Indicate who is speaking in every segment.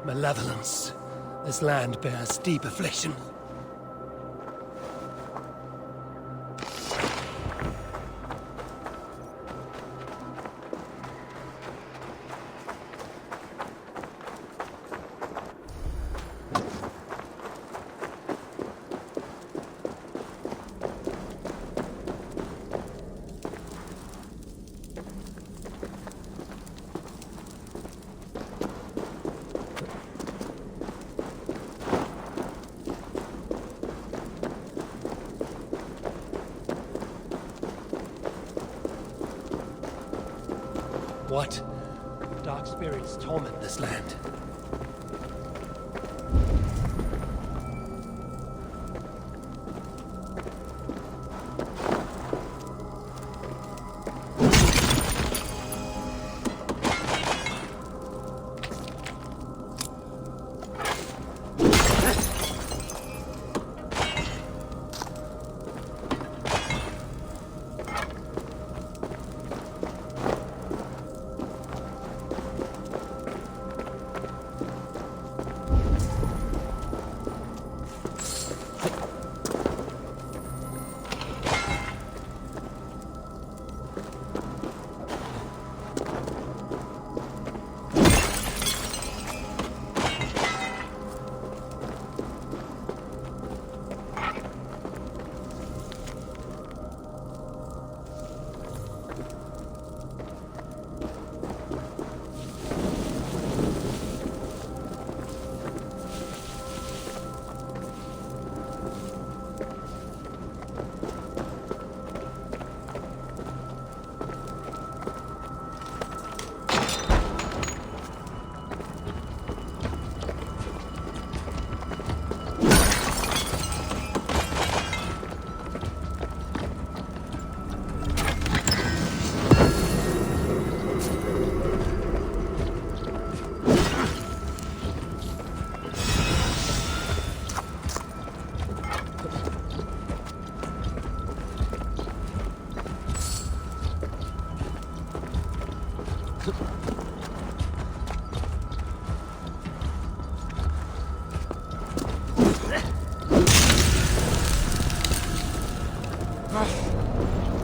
Speaker 1: Malevolence. This land bears deep affliction. What? Dark spirits torment this land.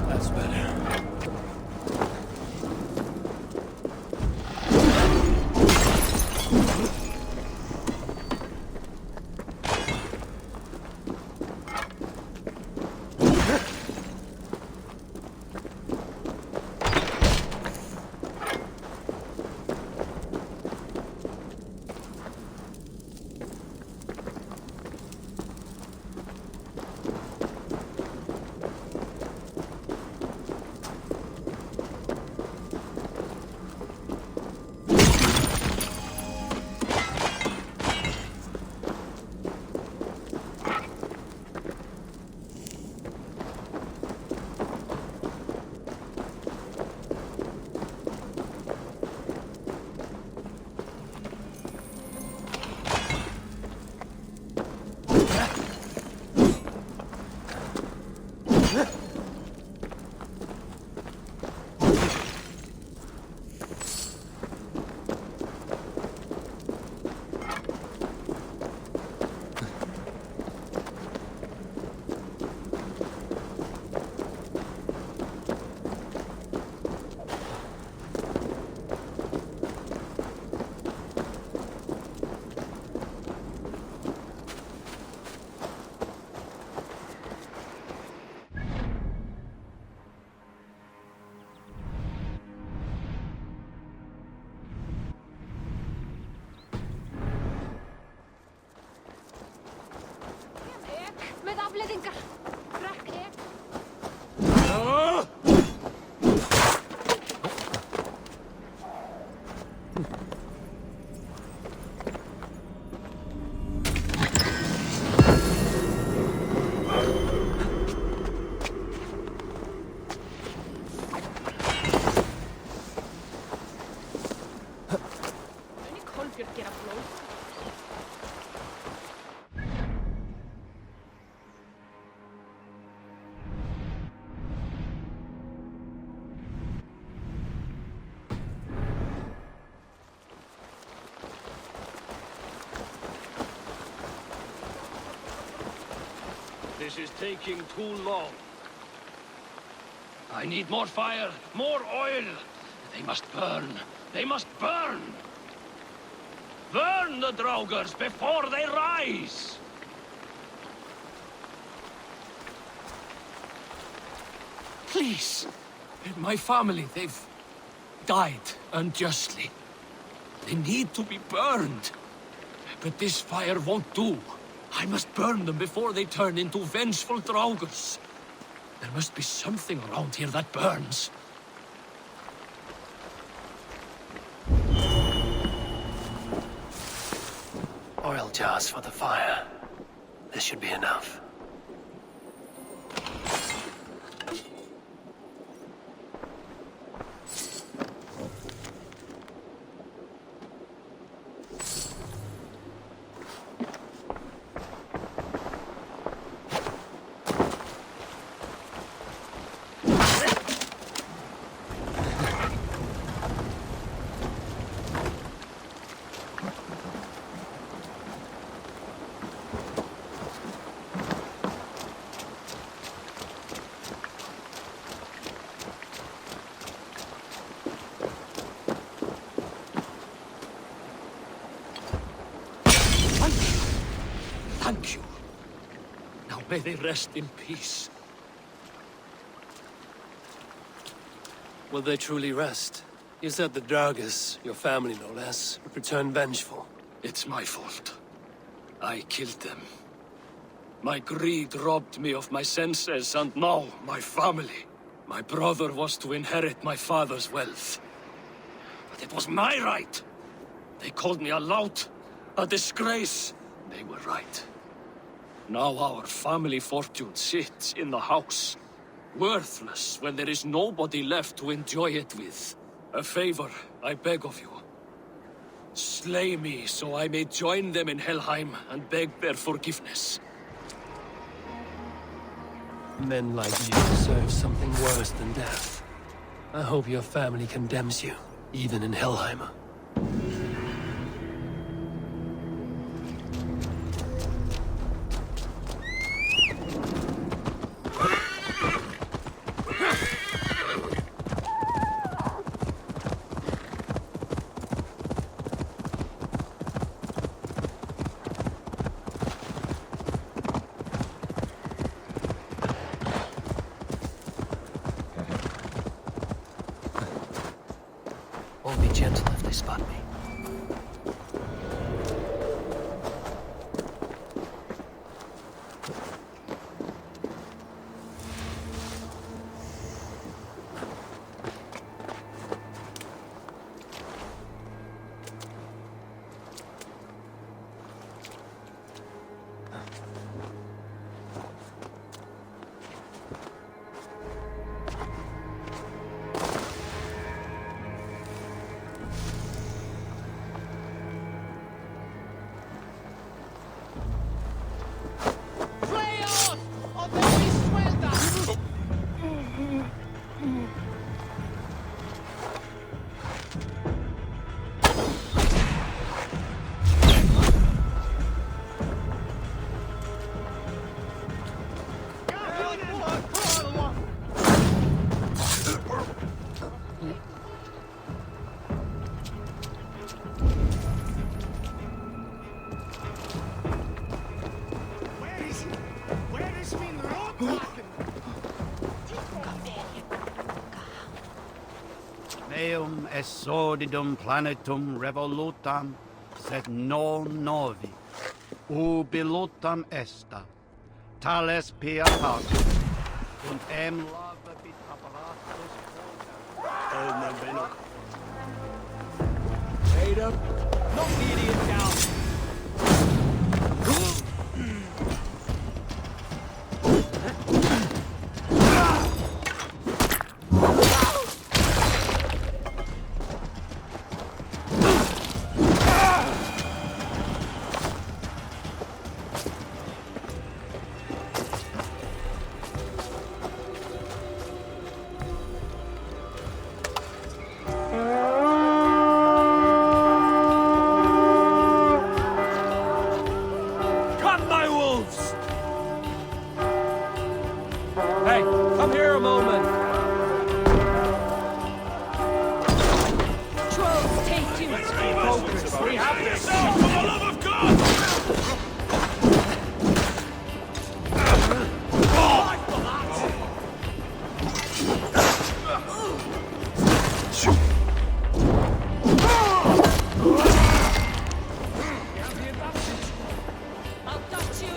Speaker 1: That's better.
Speaker 2: This is taking too long. I need more fire, more oil. They must burn. They must burn! Burn the Draugrs before they rise!
Speaker 3: Please! My family, they've died unjustly. They need to be burned. But this fire won't do. I must burn them before they turn into vengeful Draugrs. There must be something around here that burns.
Speaker 1: Oil jars for the fire. This should be enough.
Speaker 3: Thank you. Now may they rest in peace.
Speaker 1: Will they truly rest? You said the Draugrs, your family no less, would return vengeful.
Speaker 3: It's my fault. I killed them. My greed robbed me of my senses, and now my family. My brother was to inherit my father's wealth. But it was my right. They called me a lout, a disgrace. They were right. Now our family fortune sits in the house. Worthless when there is nobody left to enjoy it with. A favor, I beg of you. Slay me so I may join them in Helheim and beg their forgiveness.
Speaker 1: Men like you deserve something worse than death. I hope your family condemns you, even in Helheim. Be gentle if they spot me.
Speaker 4: Meum exordidum planetum revolutam, sed non novi. Ubilutam esta. Tales pietatum. Und lababit apparatus
Speaker 3: Wait up. Knock the idiot down.
Speaker 5: here a moment.
Speaker 6: Trolls take you.
Speaker 5: Focus. We have this.
Speaker 2: For the love of God!
Speaker 6: I'll got you.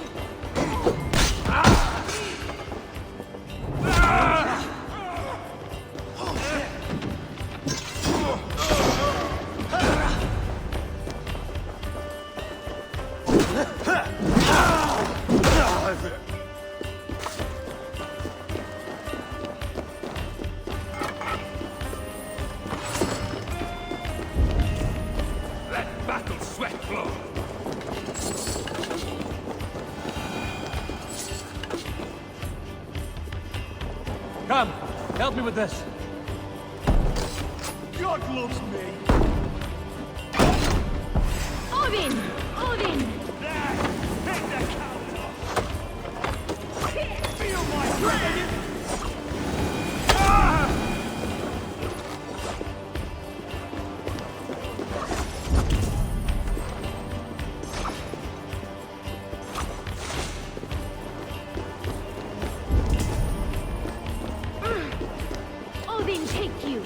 Speaker 2: Let battle sweat flow.
Speaker 5: Come, help me with this.
Speaker 2: God loves me.
Speaker 6: Odin! Odin!
Speaker 2: There! Take the count off! Feel my dragon!
Speaker 6: Odin, take you.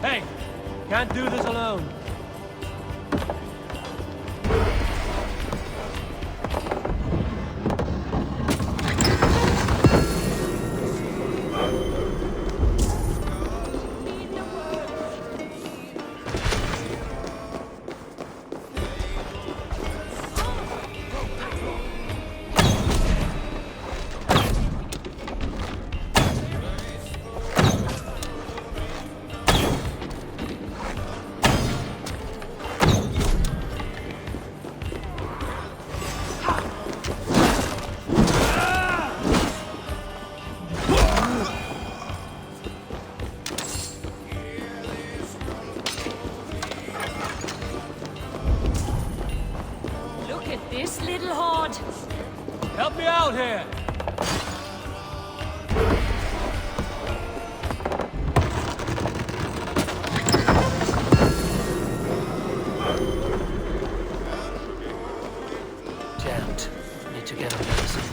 Speaker 5: Hey, can't do this alone.
Speaker 6: Look at this little horde.
Speaker 5: Help me out here.
Speaker 1: Jammed. Need to get on medicine.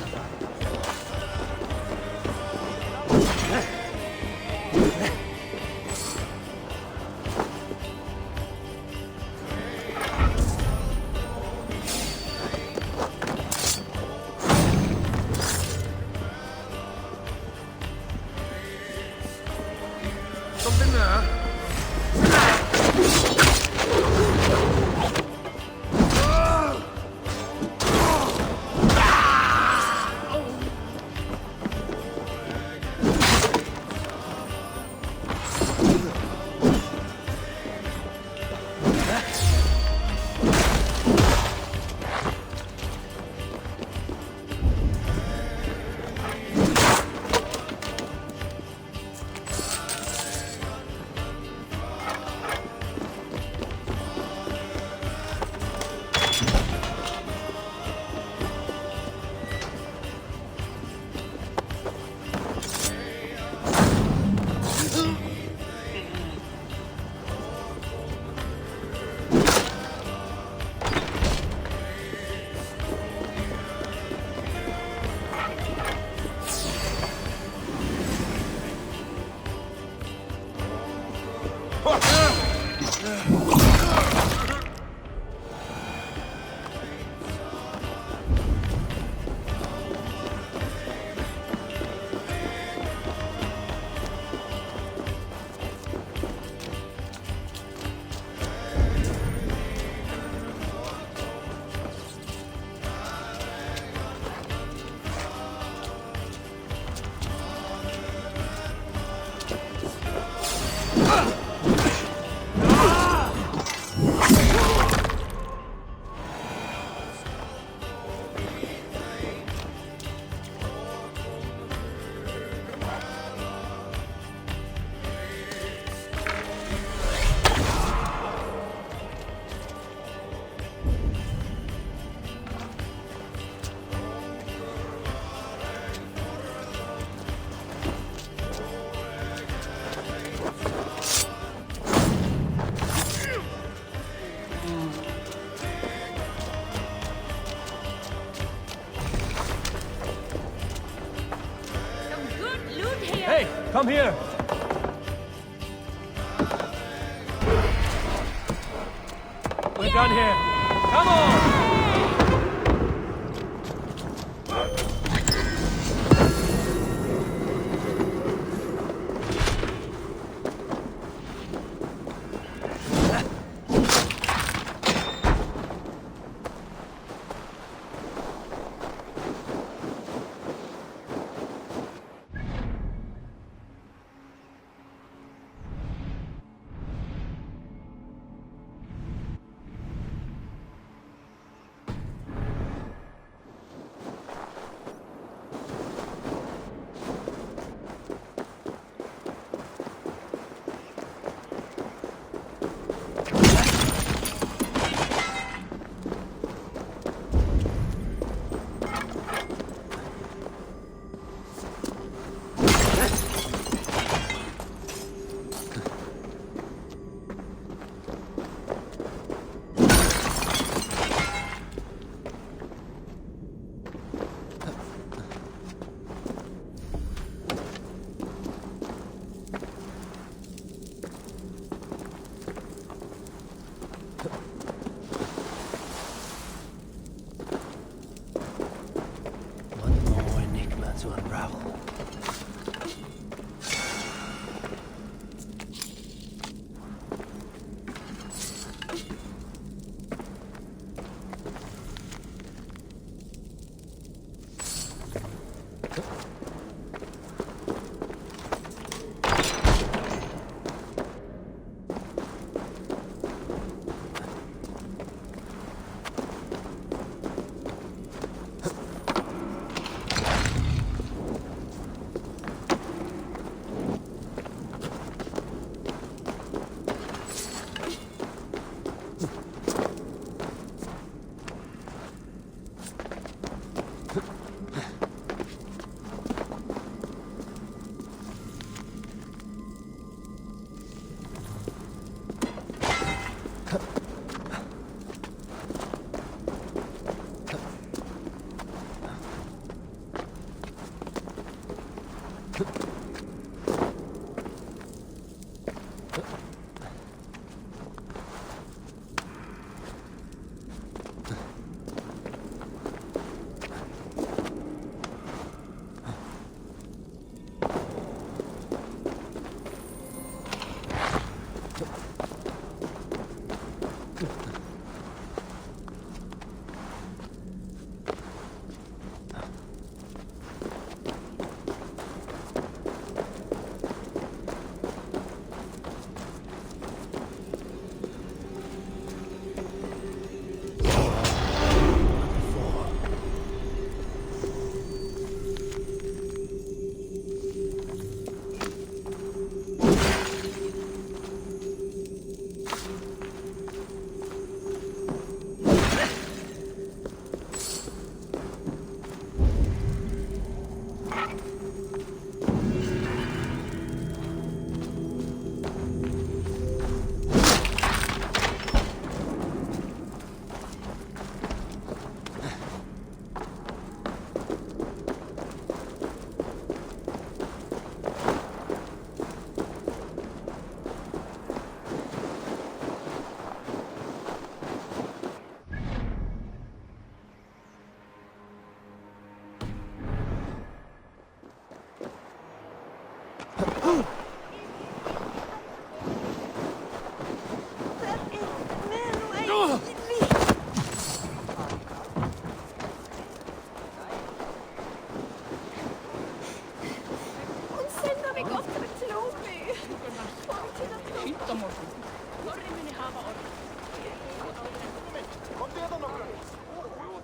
Speaker 2: Something there?
Speaker 5: Come here. We're done here. Come on!
Speaker 1: To unravel.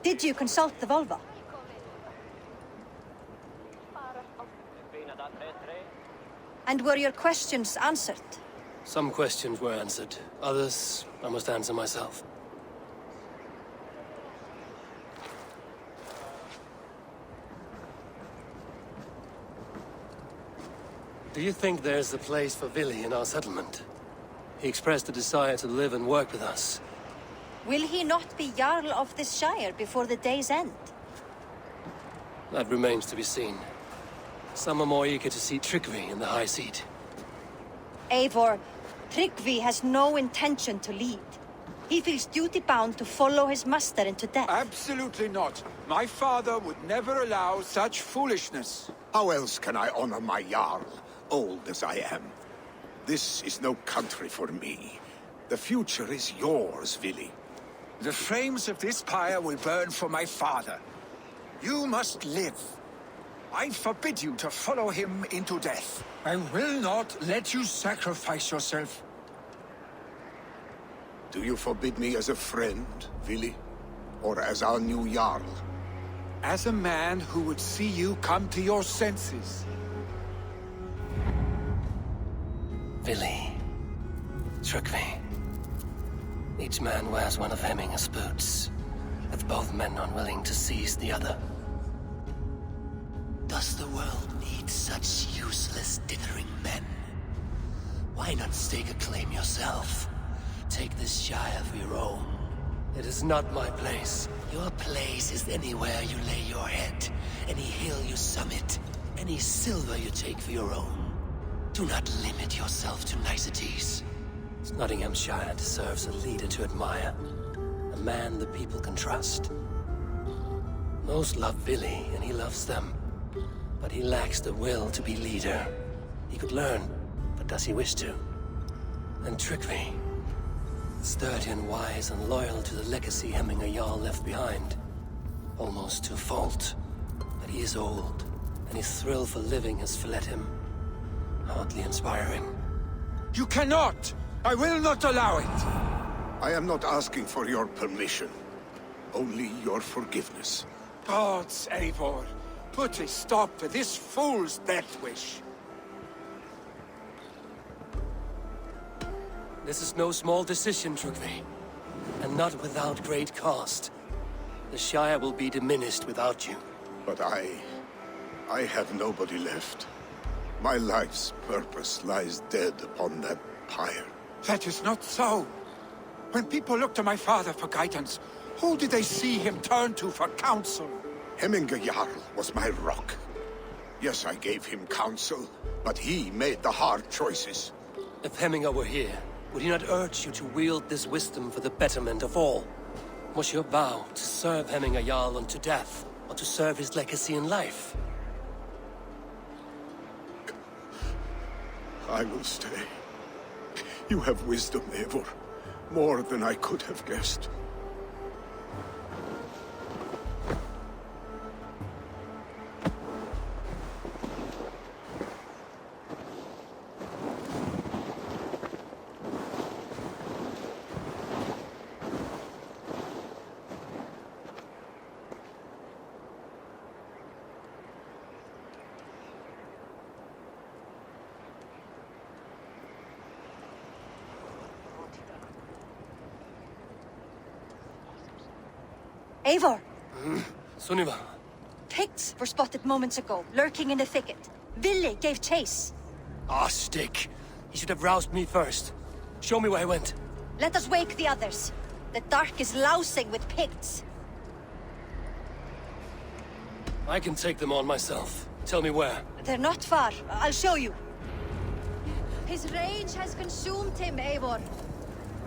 Speaker 7: Did you consult the Volva? And were your questions answered?
Speaker 1: Some questions were answered. Others, I must answer myself. Do you think there's a place for Vili in our settlement? He expressed a desire to live and work with us.
Speaker 7: Will he not be Jarl of this Shire before the day's end?
Speaker 1: That remains to be seen. Some are more eager to see Trickery in the high seat.
Speaker 7: Eivor, Tryggvi has no intention to lead. He feels duty-bound to follow his master into death.
Speaker 8: Absolutely not. My father would never allow such foolishness.
Speaker 9: How else can I honor my Jarl, old as I am? This is no country for me. The future is yours, Vili.
Speaker 8: The flames of this pyre will burn for my father. You must live. I forbid you to follow him into death. I will not let you sacrifice yourself.
Speaker 9: Do you forbid me as a friend, Vili? Or as our new Jarl?
Speaker 8: As a man who would see you come to your senses.
Speaker 1: Vili. Trickery. Each man wears one of Hemminger's boots, with both men unwilling to seize the other. Does the world need such useless, dithering men? Why not stake a claim yourself? Take this Shire for your own. It is not my place. Your place is anywhere you lay your head, any hill you summit, any silver you take for your own. Do not limit yourself to niceties. Nottinghamshire deserves a leader to admire, a man the people can trust. Most love Vili, and he loves them. But he lacks the will to be leader. He could learn, but does he wish to? And Trickery, sturdy and wise and loyal to the legacy Hemminger Jarl left behind. Almost to a fault. But he is old, and his thrill for living has fled him. Hardly inspiring.
Speaker 8: You cannot! I will not allow it!
Speaker 9: I am not asking for your permission. Only your forgiveness.
Speaker 8: Gods, Eivor, put a stop to this fool's death wish.
Speaker 1: This is no small decision, Trickery. And not without great cost. The Shire will be diminished without you.
Speaker 9: But I have nobody left. My life's purpose lies dead upon that pyre.
Speaker 8: That is not so. When people look to my father for guidance, who did they see him turn to for counsel?
Speaker 9: Hemminger Jarl was my rock. Yes, I gave him counsel, but he made the hard choices.
Speaker 1: If Hemminger were here, would he not urge you to wield this wisdom for the betterment of all? Was your vow to serve Hemminger Jarl unto death, or to serve his legacy in life?
Speaker 9: I will stay. You have wisdom, Eivor. More than I could have guessed.
Speaker 7: Eivor,
Speaker 1: Sunniva.
Speaker 7: pigs were spotted moments ago, lurking in the thicket. Vili gave chase.
Speaker 1: Ah, stick. He should have roused me first. Show me where he went.
Speaker 7: Let us wake the others. The dark is lousing with pigs.
Speaker 1: I can take them on myself. Tell me where.
Speaker 7: They're not far. I'll show you. His rage has consumed him, Eivor.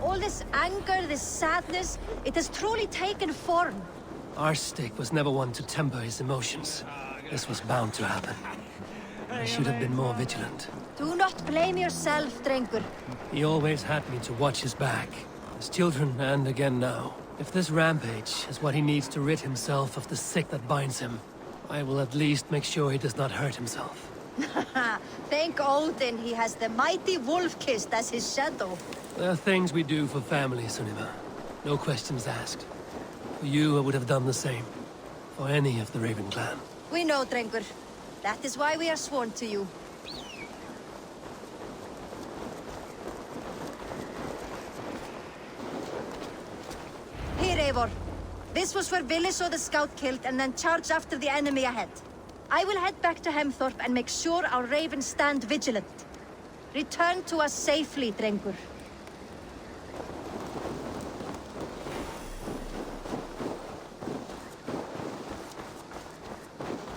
Speaker 7: All this anger, this sadness, it has truly taken form.
Speaker 1: Our stick was never one to temper his emotions. This was bound to happen. I should have been more vigilant.
Speaker 7: Do not blame yourself, Drengr.
Speaker 1: He always had me to watch his back. As children, and again now. If this rampage is what he needs to rid himself of the sick that binds him, I will at least make sure he does not hurt himself.
Speaker 7: Thank Odin he has the mighty Wolf-Kissed as his shadow.
Speaker 1: There are things we do for family, Sunniva. No questions asked. For you, I would have done the same. For any of the Raven clan.
Speaker 7: We know, Drengr. That is why we are sworn to you. Here, Eivor. This was where Vili saw the scout killed and then charged after the enemy ahead. I will head back to Hemthorpe and make sure our ravens stand vigilant. Return to us safely, Drengr.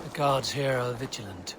Speaker 1: The guards here are vigilant.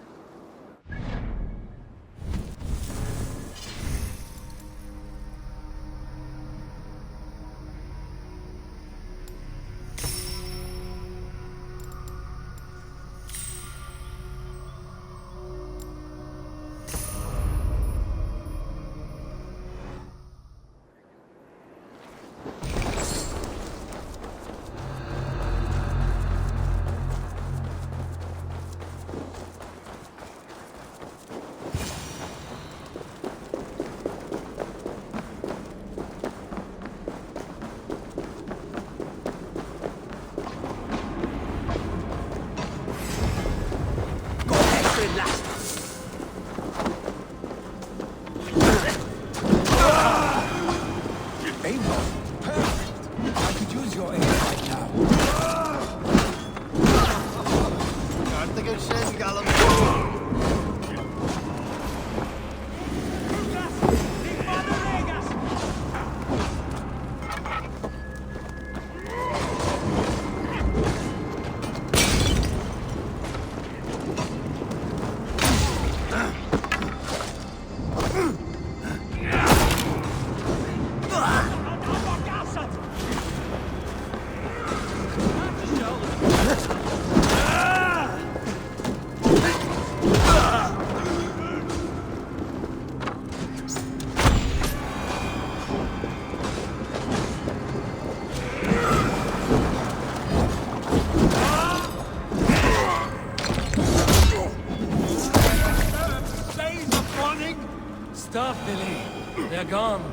Speaker 5: gone.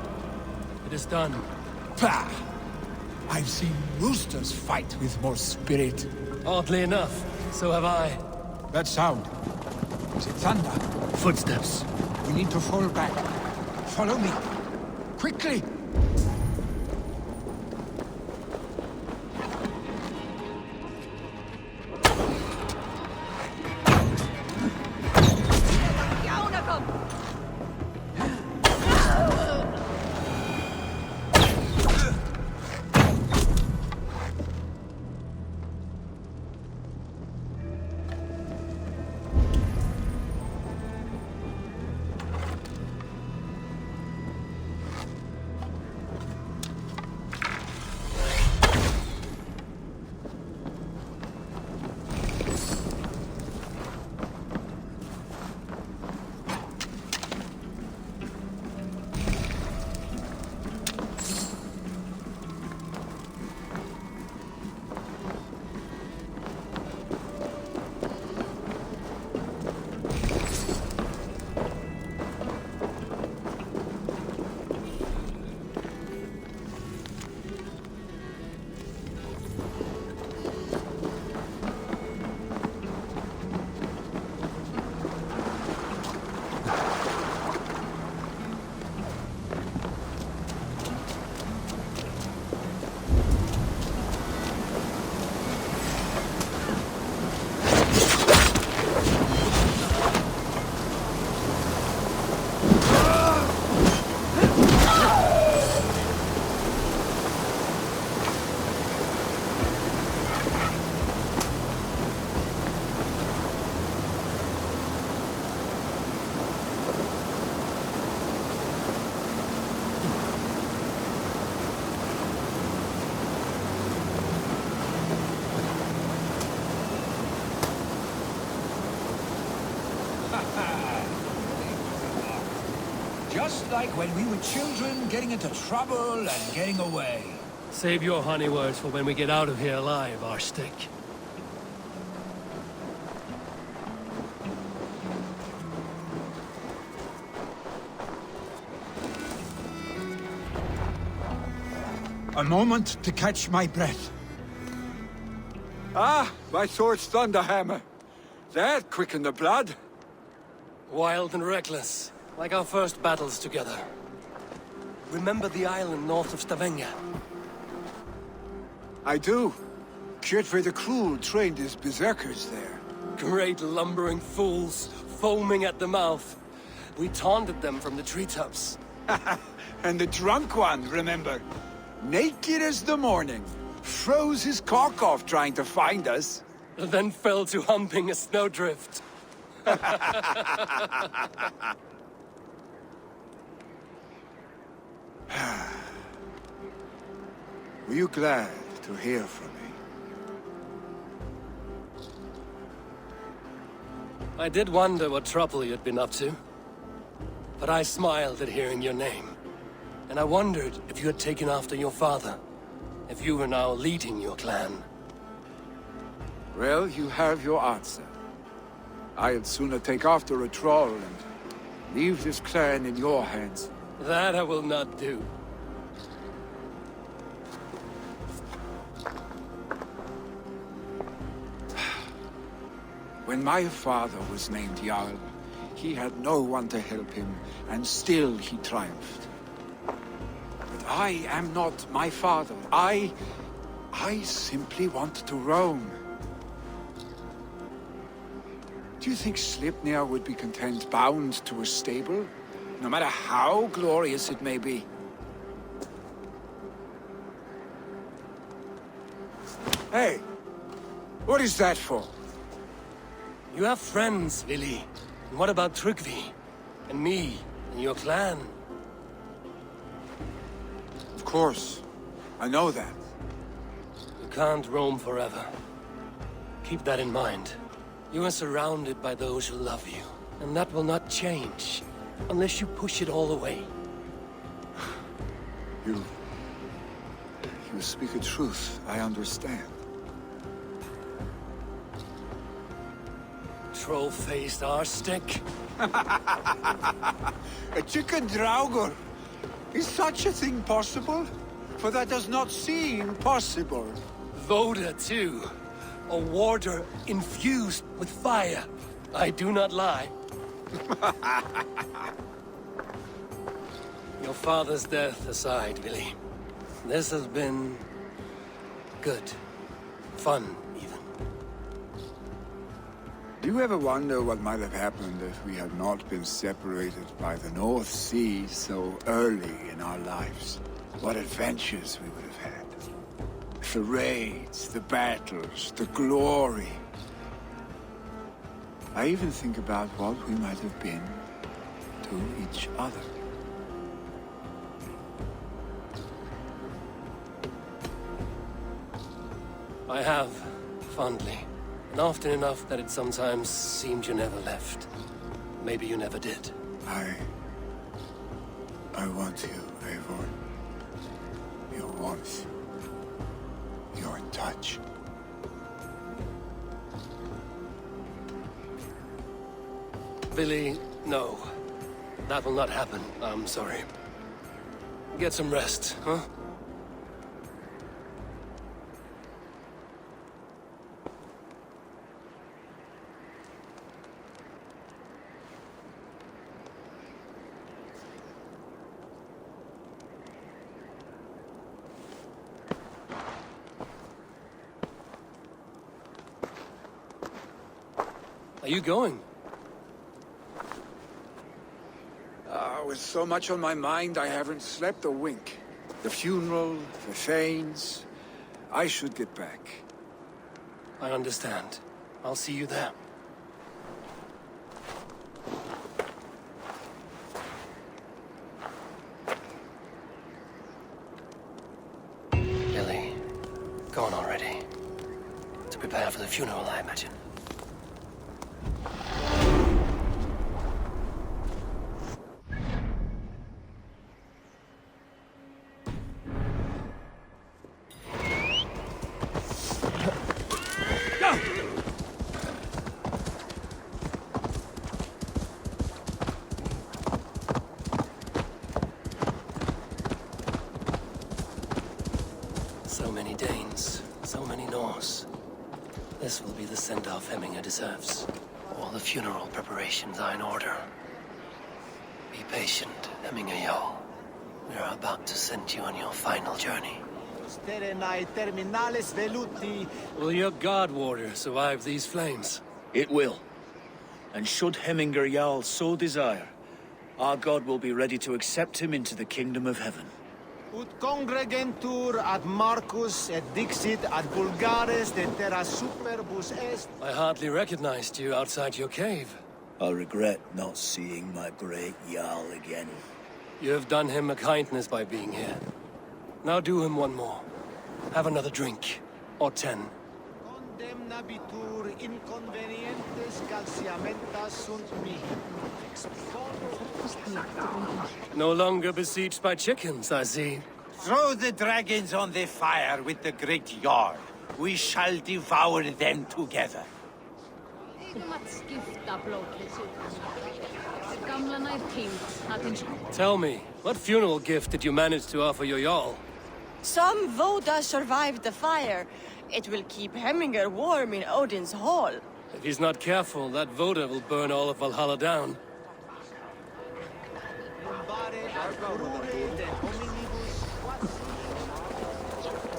Speaker 5: It is done.
Speaker 8: Pah! I've seen roosters fight with more spirit.
Speaker 5: Oddly enough, so have I.
Speaker 8: That sound. Is it thunder?
Speaker 5: Footsteps.
Speaker 8: We need to fall back. Follow me. Quickly! Just like when we were children, getting into trouble and getting away.
Speaker 5: Save your honey words for when we get out of here alive, our stick.
Speaker 8: A moment to catch my breath.
Speaker 9: Ah, my sword's thunderhammer. That quickened the blood.
Speaker 5: Wild and reckless, like our first battles together. Remember the island north of Stavanger?
Speaker 9: I do. Kjotve the Cruel trained his berserkers there.
Speaker 5: Great lumbering fools, foaming at the mouth. We taunted them from the treetops.
Speaker 9: And the drunk one, remember? Naked as the morning. Froze his cock off trying to find us.
Speaker 5: Then fell to humping a snowdrift.
Speaker 9: Were you glad to hear from me?
Speaker 5: I did wonder what trouble you'd been up to. But I smiled at hearing your name. And I wondered if you had taken after your father. If you were now leading your clan.
Speaker 9: Well, you have your answer. I'd sooner take after a troll and leave this clan in your hands.
Speaker 5: That I will not do.
Speaker 9: When my father was named Jarl, he had no one to help him, and still he triumphed. But I am not my father. I simply want to roam. Do you think Sleipnir would be content bound to a stable? No matter how glorious it may be? Hey! What is that for?
Speaker 5: You have friends, Vili. And what about Tryggvi? And me? And your clan?
Speaker 9: Of course. I know that.
Speaker 5: You can't roam forever. Keep that in mind. You are surrounded by those who love you. And that will not change. Unless you push it all away.
Speaker 9: You speak a truth, I understand.
Speaker 5: Troll-faced arse-stick.
Speaker 9: A chicken draugr.
Speaker 8: Is such a thing possible? For that does not seem possible.
Speaker 5: Voda, too. A warder infused with fire. I do not lie. Your father's death aside, Billy. This has been... good. Fun, even.
Speaker 9: Do you ever wonder what might have happened if we had not been separated by the North Sea so early in our lives? What adventures we would have had. The raids, the battles, the glory. I even think about what we might have been to each other.
Speaker 5: I have, fondly. And often enough that it sometimes seemed you never left. Maybe you never did.
Speaker 9: I want you, Eivor. Your warmth. Your touch.
Speaker 5: Billy, no. That will not happen. I'm sorry. Get some rest, huh? Are you going?
Speaker 9: With so much on my mind, I haven't slept a wink. The funeral, the Thanes... I should get back.
Speaker 5: I understand. I'll see you there. Billy, go on already. To prepare for the funeral, I imagine. So many Danes, so many Norse. This will be the send-off Hemminger deserves. All the funeral preparations are in order. Be patient, Hemminger Jarl. We are about to send you on your final journey. Will your guard warrior survive these flames?
Speaker 10: It will. And should Hemminger Jarl so desire, our god will be ready to accept him into the kingdom of heaven.
Speaker 11: Ut congregentur ad Marcus et dixit ad vulgares de terra superbus est.
Speaker 5: I hardly recognized you outside your cave.
Speaker 10: I regret not seeing my great Jarl again.
Speaker 5: You have done him a kindness by being here. Now do him one more. Have another drink. Or 10.
Speaker 11: Condemnabitur inconvenientes calciamentas sunt mihi.
Speaker 5: No longer besieged by chickens, I see.
Speaker 11: Throw the dragons on the fire with the great Jarl. We shall devour them together.
Speaker 5: Tell me, what funeral gift did you manage to offer your Jarl?
Speaker 12: Some Voda survived the fire. It will keep Hemminger warm in Odin's hall.
Speaker 5: If he's not careful, that Voda will burn all of Valhalla down.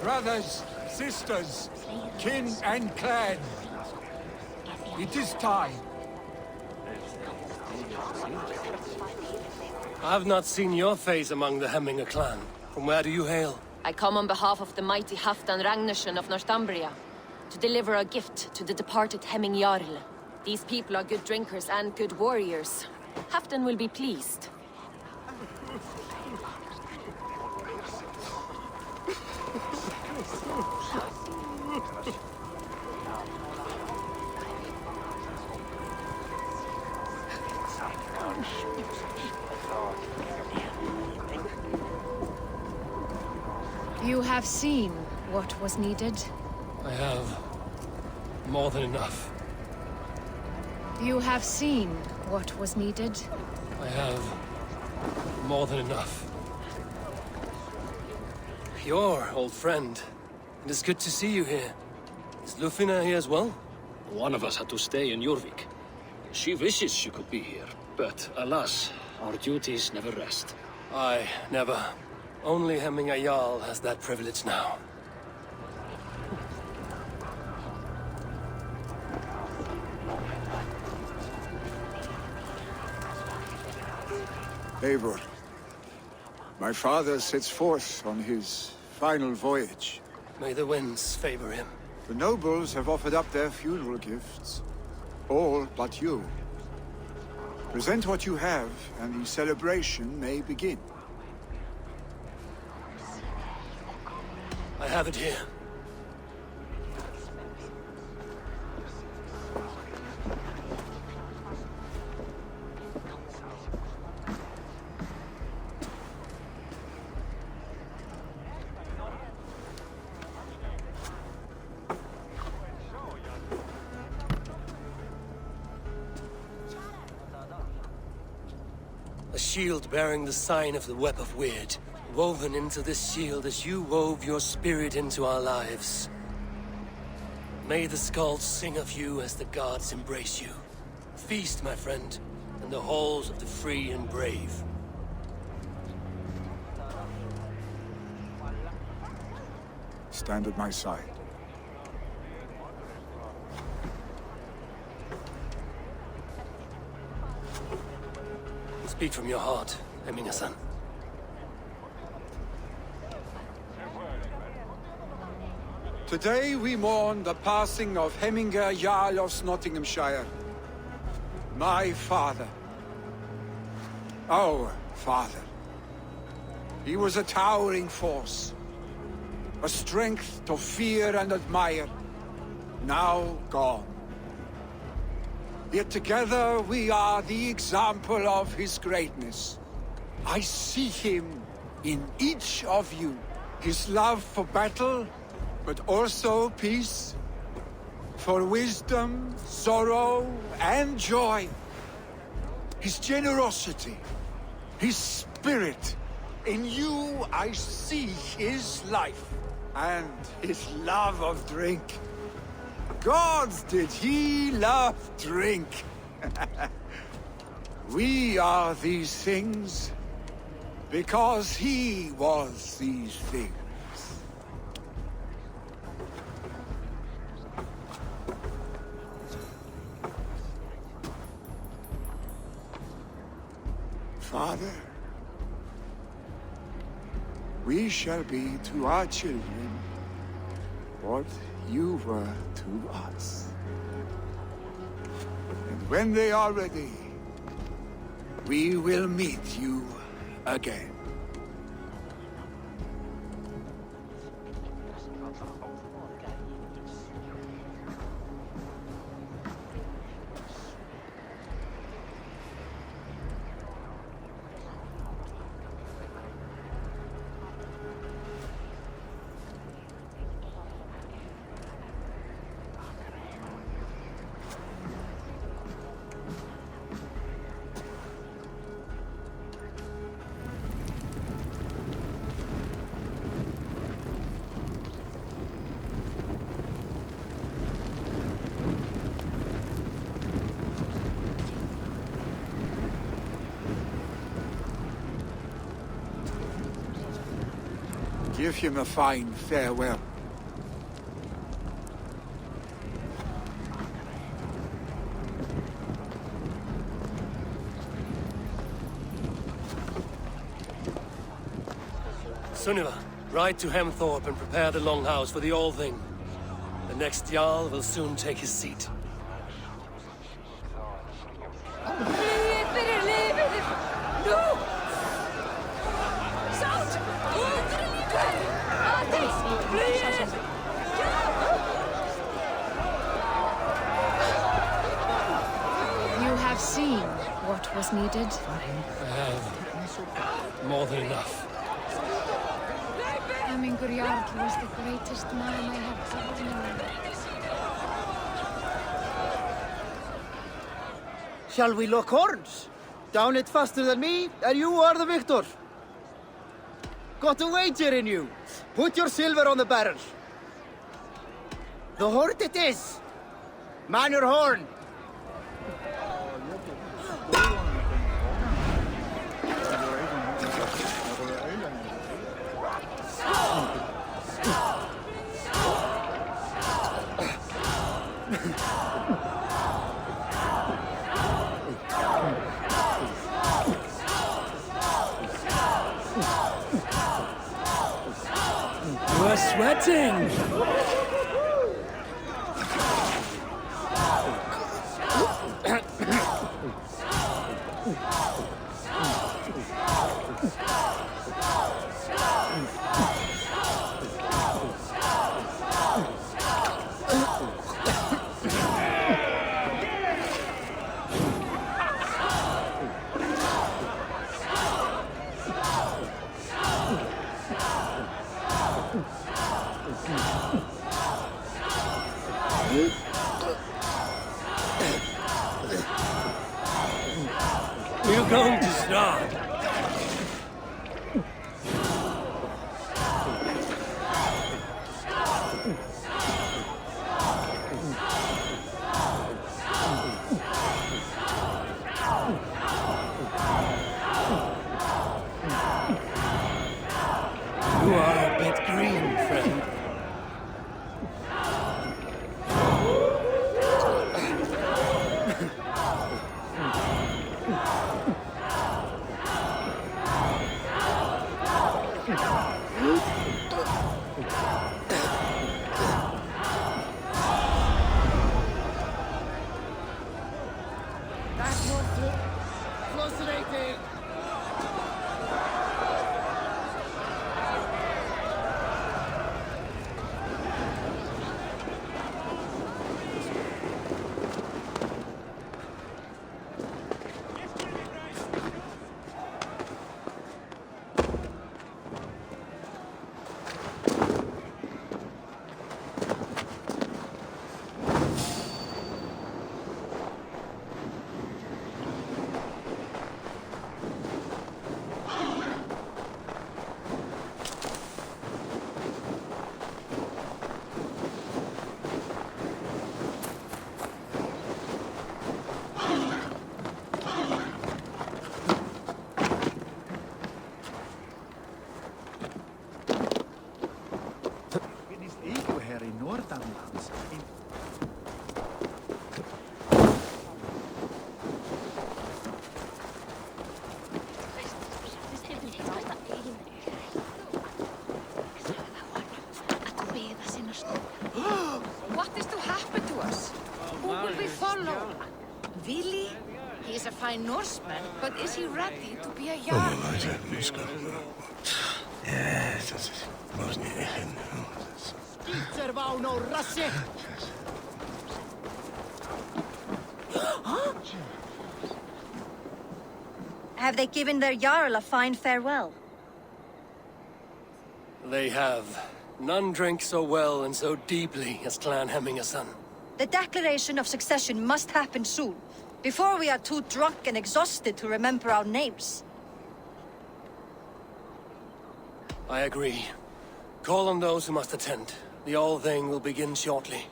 Speaker 8: Brothers, sisters, kin and clan. It is time.
Speaker 5: I have not seen your face among the Hemminger clan. From where do you hail?
Speaker 13: I come on behalf of the mighty Halfdan Ragnarsson of Northumbria to deliver a gift to the departed Hemming Jarl. These people are good drinkers and good warriors. Halfdan will be pleased.
Speaker 6: You have seen what was needed.
Speaker 5: I have more than enough.
Speaker 6: You have seen what was needed.
Speaker 5: I have more than enough. your old friend. It is good to see you here. Is Lufina here as well?
Speaker 3: One of us had to stay in Jorvik. She wishes she could be here, but alas, our duties never rest.
Speaker 5: Aye, never. Only Hemminger Jarl has that privilege now.
Speaker 9: Eivor, my father sets forth on his final voyage.
Speaker 5: May the winds favor him.
Speaker 9: The nobles have offered up their funeral gifts. All but you. Present what you have, and the celebration may begin.
Speaker 5: I have it here. A shield bearing the sign of the Web of Weird. Woven into this shield as you wove your spirit into our lives. May the skulls sing of you as the gods embrace you. Feast, my friend, in the halls of the free and brave.
Speaker 9: Stand at my side.
Speaker 5: Speak from your heart, Hemminger-san.
Speaker 9: Today we mourn the passing of Hemminger Jarl of Nottinghamshire. My father. Our father. He was a towering force. A strength to fear and admire. Now gone. Yet together we are the example of his greatness. I see him in each of you. His love for battle, but also peace. For wisdom, sorrow, and joy. His generosity, his spirit. In you I see his life, and his love of drink. Gods, did he love drink! We are these things because he was these things. Father, we shall be to our children what you were to us. And when they are ready, we will meet you again. Give him a fine farewell.
Speaker 5: Sunniva, ride to Hemthorpe and prepare the Longhouse for the All-Thing. The next Jarl will soon take his seat.
Speaker 6: You have seen what was needed?
Speaker 5: I have more than enough.
Speaker 6: Hemminger Jarl was the greatest man I have ever known.
Speaker 14: Shall we lock horns? Down it faster than me, and you are the victor.
Speaker 11: Got a wager in you. Put your silver on the barrel. The horde it is. Man your horn.
Speaker 5: You are sweating! We're going to start. You are a bit green, friend.
Speaker 6: What is to happen to us? Who will we follow? Vili? He is a fine Norseman, but is he ready to be a Jarl?
Speaker 7: Have they given their Jarl a fine farewell?
Speaker 5: They have. None drank so well and so deeply as Clan Hemmingerson.
Speaker 7: The declaration of succession must happen soon, before we are too drunk and exhausted to remember our names.
Speaker 5: I agree. Call on those who must attend. The All-Thing will begin shortly.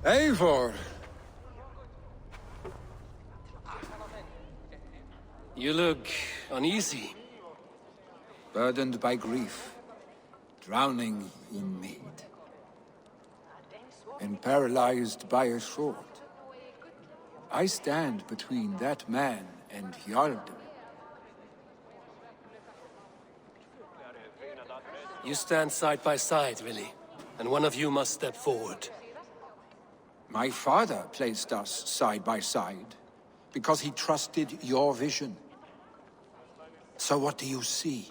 Speaker 9: Eivor!
Speaker 5: You look uneasy.
Speaker 9: Burdened by grief, drowning in mead, and paralyzed by a sword. I stand between that man and Jarldom.
Speaker 5: You stand side by side, really, and one of you must step forward.
Speaker 9: My father placed us side by side because he trusted your vision. So what do you see?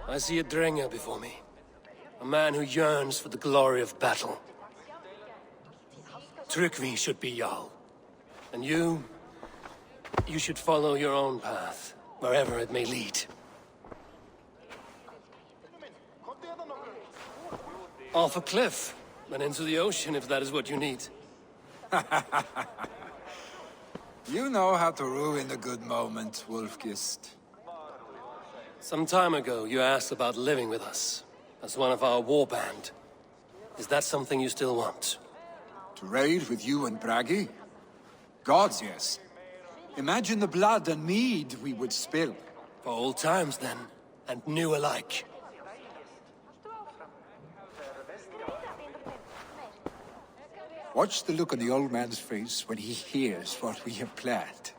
Speaker 5: I see a Drengr before me. A man who yearns for the glory of battle. Tryggvi should be Jarl. And you should follow your own path, wherever it may lead. Off a cliff, and into the ocean if that is what you need.
Speaker 8: You know how to ruin a good moment, Wolfgist.
Speaker 5: Some time ago, you asked about living with us, as one of our war band. Is that something you still want?
Speaker 8: To raid with you and Bragi? Gods, yes. Imagine the blood and mead we would spill.
Speaker 5: For old times, then, and new alike.
Speaker 8: Watch the look on the old man's face when he hears what we have planned.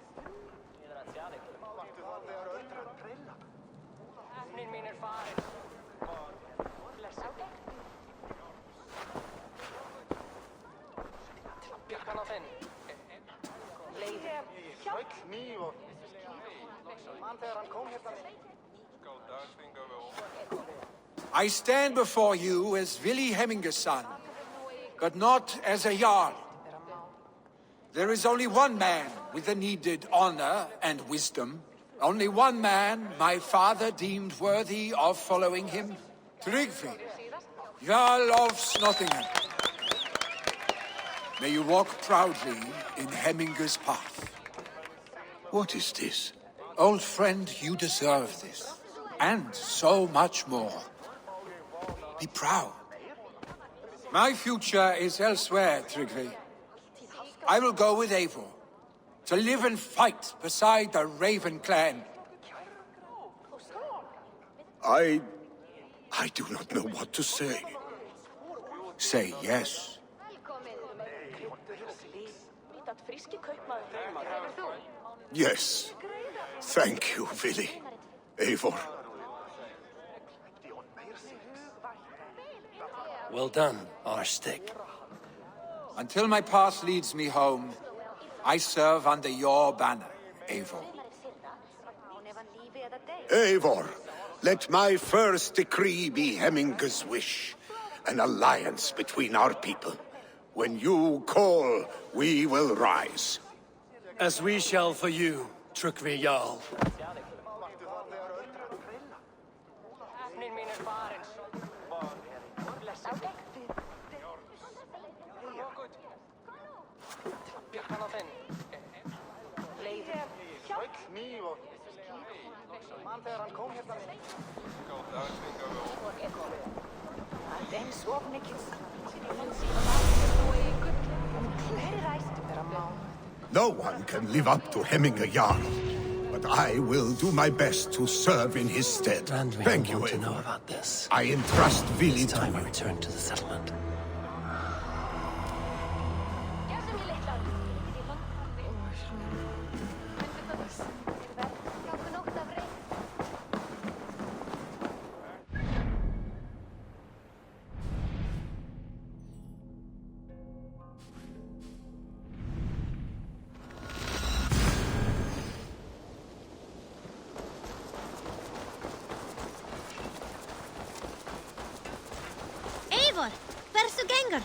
Speaker 8: I stand before you as Vili Hemminger's son, but not as a Jarl. There is only one man with the needed honor and wisdom. Only one man my father deemed worthy of following him. Tryggvi, Jarl of Snottingham. May you walk proudly in Hemminger's path.
Speaker 9: What is this?
Speaker 8: Old friend, you deserve this. And so much more. Be proud. My future is elsewhere, Tryggvi. I will go with Eivor, to live and fight beside the Raven clan.
Speaker 9: I do not know what to say.
Speaker 8: Say yes.
Speaker 9: Yes. Thank you, Vili. Eivor.
Speaker 5: Well done, Arstick.
Speaker 8: Until my path leads me home, I serve under your banner, Eivor.
Speaker 9: Eivor, let my first decree be Hemminger's wish. An alliance between our people. When you call, we will rise.
Speaker 5: As we shall for you, Tryggvi Jarl.
Speaker 9: No one can live up to Hemminger Jarl, but I will do my best to serve in his stead. Thank you,
Speaker 5: want to know
Speaker 9: Eivor.
Speaker 5: about this.
Speaker 9: I entrust Vili
Speaker 5: It's
Speaker 9: to
Speaker 5: time
Speaker 9: you.
Speaker 5: we return to the settlement.
Speaker 7: Eivor, hversu gengur?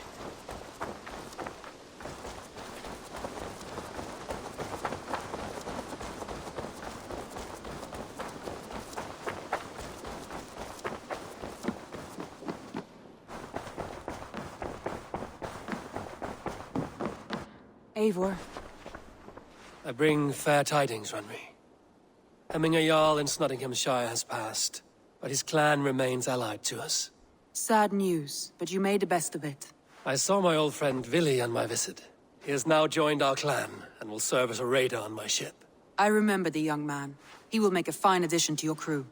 Speaker 14: Eivor.
Speaker 5: I bring fair tidings, Runry. Hemminger Jarl in Snottinghamshire has passed, but his clan remains allied to us.
Speaker 14: Sad news, but you made the best of it.
Speaker 5: I saw my old friend Vili on my visit. He has now joined our clan, and will serve as a raider on my ship.
Speaker 14: I remember the young man. He will make a fine addition to your crew.